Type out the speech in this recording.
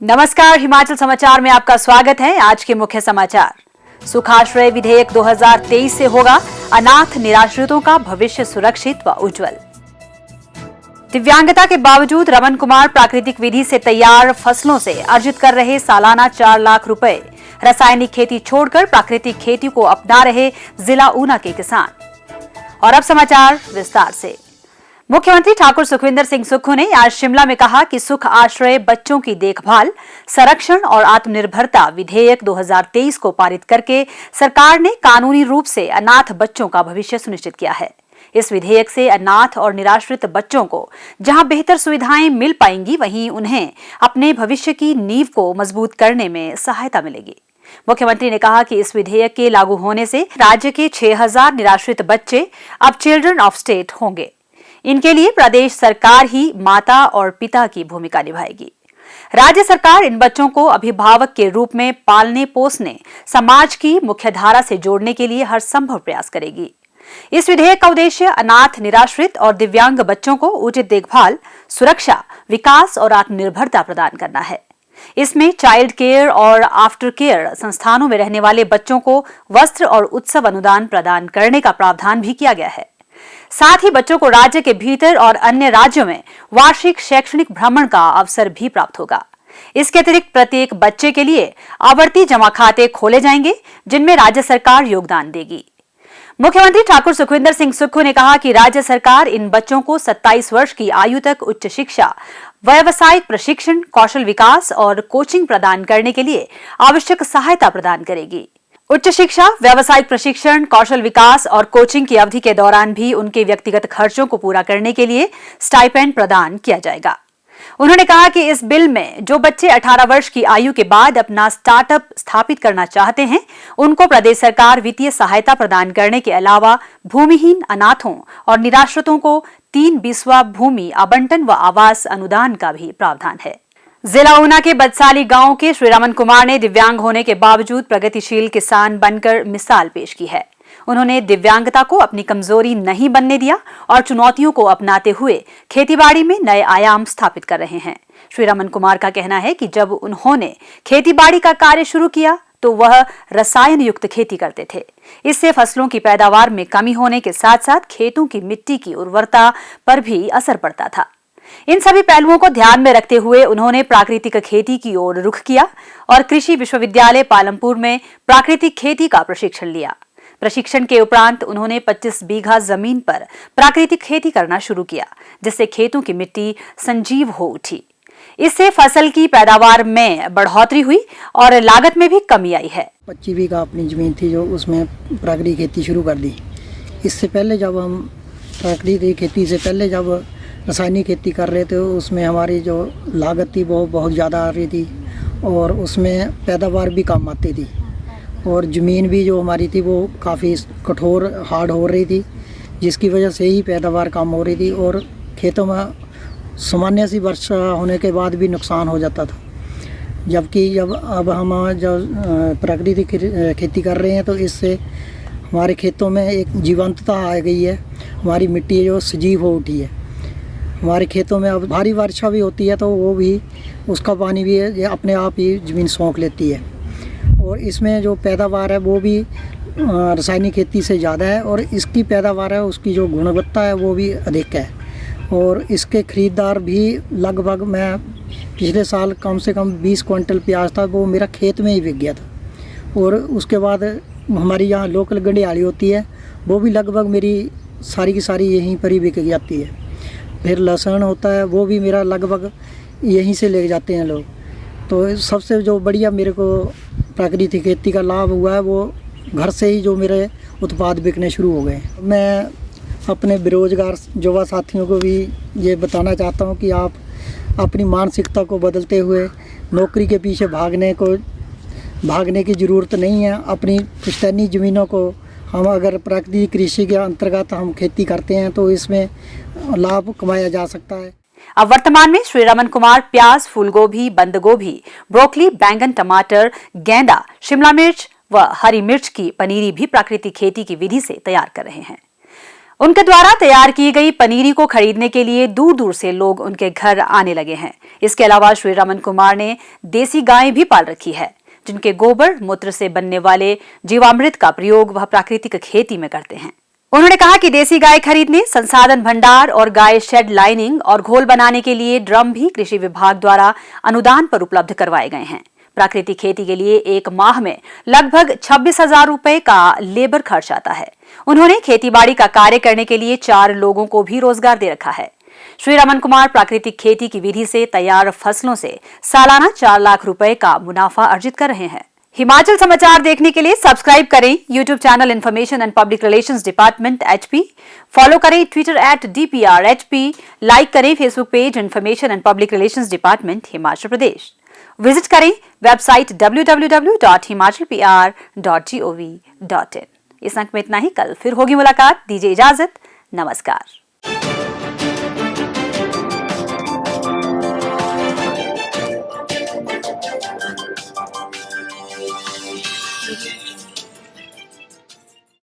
नमस्कार, हिमाचल समाचार में आपका स्वागत है। आज के मुख्य समाचार। सुखाश्रय विधेयक 2023 से होगा अनाथ निराश्रितों का भविष्य सुरक्षित व उज्जवल। दिव्यांगता के बावजूद रमन कुमार प्राकृतिक विधि से तैयार फसलों से अर्जित कर रहे सालाना 4 लाख रुपए। रासायनिक खेती छोड़कर प्राकृतिक खेती को अपना रहे जिला ऊना के किसान। और अब समाचार विस्तार से। मुख्यमंत्री ठाकुर सुखविंदर सिंह सुक्खू ने आज शिमला में कहा कि सुख आश्रय बच्चों की देखभाल, संरक्षण और आत्मनिर्भरता विधेयक 2023 को पारित करके सरकार ने कानूनी रूप से अनाथ बच्चों का भविष्य सुनिश्चित किया है। इस विधेयक से अनाथ और निराश्रित बच्चों को जहां बेहतर सुविधाएं मिल पाएंगी, वहीं उन्हें अपने भविष्य की नींव को मजबूत करने में सहायता मिलेगी। मुख्यमंत्री ने कहा कि इस विधेयक के लागू होने से राज्य के 6000 निराश्रित बच्चे अब चिल्ड्रन ऑफ स्टेट होंगे। इनके लिए प्रदेश सरकार ही माता और पिता की भूमिका निभाएगी। राज्य सरकार इन बच्चों को अभिभावक के रूप में पालने पोसने, समाज की मुख्यधारा से जोड़ने के लिए हर संभव प्रयास करेगी। इस विधेयक का उद्देश्य अनाथ, निराश्रित और दिव्यांग बच्चों को उचित देखभाल, सुरक्षा, विकास और आत्मनिर्भरता प्रदान करना है। इसमें चाइल्ड केयर और आफ्टर केयर संस्थानों में रहने वाले बच्चों को वस्त्र और उत्सव अनुदान प्रदान करने का प्रावधान भी किया गया है। साथ ही बच्चों को राज्य के भीतर और अन्य राज्यों में वार्षिक शैक्षणिक भ्रमण का अवसर भी प्राप्त होगा। इसके अतिरिक्त प्रत्येक बच्चे के लिए आवर्ती जमा खाते खोले जाएंगे, जिनमें राज्य सरकार योगदान देगी। मुख्यमंत्री ठाकुर सुखविंदर सिंह सुक्खू ने कहा कि राज्य सरकार इन बच्चों को 27 वर्ष की आयु तक उच्च शिक्षा, व्यावसायिक प्रशिक्षण, कौशल विकास और कोचिंग प्रदान करने के लिए आवश्यक सहायता प्रदान करेगी। उच्च शिक्षा, व्यावसायिक प्रशिक्षण, कौशल विकास और कोचिंग की अवधि के दौरान भी उनके व्यक्तिगत खर्चों को पूरा करने के लिए स्टाइपेंड प्रदान किया जाएगा। उन्होंने कहा कि इस बिल में जो बच्चे 18 वर्ष की आयु के बाद अपना स्टार्टअप स्थापित करना चाहते हैं, उनको प्रदेश सरकार वित्तीय सहायता प्रदान करने के अलावा भूमिहीन अनाथों और निराश्रितों को 3/20 भूमि आवंटन व आवास अनुदान का भी प्रावधान है। जिला ऊना के बदसाली गांव के श्री रमन कुमार ने दिव्यांग होने के बावजूद प्रगतिशील किसान बनकर मिसाल पेश की है। उन्होंने दिव्यांगता को अपनी कमजोरी नहीं बनने दिया और चुनौतियों को अपनाते हुए खेतीबाड़ी में नए आयाम स्थापित कर रहे हैं। श्री रमन कुमार का कहना है कि जब उन्होंने खेतीबाड़ी का कार्य शुरू किया तो वह रसायन युक्त खेती करते थे। इससे फसलों की पैदावार में कमी होने के साथ साथ खेतों की मिट्टी की उर्वरता पर भी असर पड़ता था। इन सभी पहलुओं को ध्यान में रखते हुए उन्होंने प्राकृतिक खेती की ओर रुख किया और कृषि विश्वविद्यालय पालमपुर में प्राकृतिक खेती का प्रशिक्षण लिया। प्रशिक्षण के उपरांत उन्होंने 25 बीघा जमीन पर प्राकृतिक खेती करना शुरू किया, जिससे खेतों की मिट्टी संजीव हो उठी। इससे फसल की पैदावार में बढ़ोतरी हुई और लागत में भी कमी आई है। 25 बीघा अपनी जमीन थी, जो उसमें प्राकृतिक खेती शुरू कर दी। इससे पहले जब हम प्राकृतिक खेती से पहले जब रासायनिक खेती कर रहे थे, उसमें हमारी जो लागत थी वो बहुत ज़्यादा आ रही थी और उसमें पैदावार भी कम आती थी और ज़मीन भी जो हमारी थी वो काफ़ी कठोर हार्ड हो रही थी, जिसकी वजह से ही पैदावार कम हो रही थी और खेतों में सामान्य सी वर्षा होने के बाद भी नुकसान हो जाता था। जबकि अब हम जब प्राकृतिक खेती कर रहे हैं तो इससे हमारे खेतों में एक जीवंतता आ गई है। हमारी मिट्टी जो सजीव हो उठी है। हमारे खेतों में अब भारी वर्षा भी होती है तो वो भी उसका पानी भी ये अपने आप ही ज़मीन सोख लेती है और इसमें जो पैदावार है वो भी रासायनिक खेती से ज़्यादा है और इसकी पैदावार है, उसकी जो गुणवत्ता है वो भी अधिक है और इसके ख़रीदार भी लगभग, मैं पिछले साल कम से कम 20 क्विंटल प्याज था वो मेरा खेत में ही बिक गया था और उसके बाद हमारी यहाँ लोकल गंडियाली होती है वो भी लगभग मेरी सारी की सारी यहीं पर ही बिक जाती है। फिर लहसुन होता है वो भी मेरा लगभग यहीं से ले जाते हैं लोग। तो सबसे जो बढ़िया मेरे को प्राकृतिक खेती का लाभ हुआ है वो घर से ही जो मेरे उत्पाद बिकने शुरू हो गए। मैं अपने बेरोजगार युवा साथियों को भी ये बताना चाहता हूँ कि आप अपनी मानसिकता को बदलते हुए नौकरी के पीछे भागने की ज़रूरत नहीं है। अपनी पुश्तैनी ज़मीनों को हम अगर प्राकृतिक कृषि के अंतर्गत हम खेती करते हैं तो इसमें लाभ कमाया जा सकता है। अब वर्तमान में श्री रमन कुमार प्याज, फूलगोभी, बंद गोभी, ब्रोकली, बैंगन, टमाटर, गेंदा, शिमला मिर्च व हरी मिर्च की पनीरी भी प्राकृतिक खेती की विधि से तैयार कर रहे हैं। उनके द्वारा तैयार की गई पनीरी को खरीदने के लिए दूर दूर से लोग उनके घर आने लगे हैं। इसके अलावा श्री रमन कुमार ने देसी गायें भी पाल रखी है, जिनके गोबर मूत्र से बनने वाले जीवामृत का प्रयोग वह प्राकृतिक खेती में करते हैं। उन्होंने कहा कि देसी गाय खरीदने, संसाधन भंडार और गाय शेड लाइनिंग और घोल बनाने के लिए ड्रम भी कृषि विभाग द्वारा अनुदान पर उपलब्ध करवाए गए हैं। प्राकृतिक खेती के लिए एक माह में लगभग 26,000 रुपए का लेबर खर्च आता है। उन्होंने खेतीबाड़ी का कार्य करने के लिए 4 लोगों को भी रोजगार दे रखा है। श्री रमन कुमार प्राकृतिक खेती की विधि से तैयार फसलों से सालाना 4 लाख रुपए का मुनाफा अर्जित कर रहे हैं। हिमाचल समाचार देखने के लिए सब्सक्राइब करें YouTube channel information and public relations department HP, follow करें ट्विटर @DPRHP, लाइक करें Facebook page information and public relations department Himachal Pradesh, visit करें वेबसाइट www.himachalpr.gov.in। इस अंक में इतना ही। कल फिर होगी मुलाकात। दीजिए इजाजत। नमस्कार।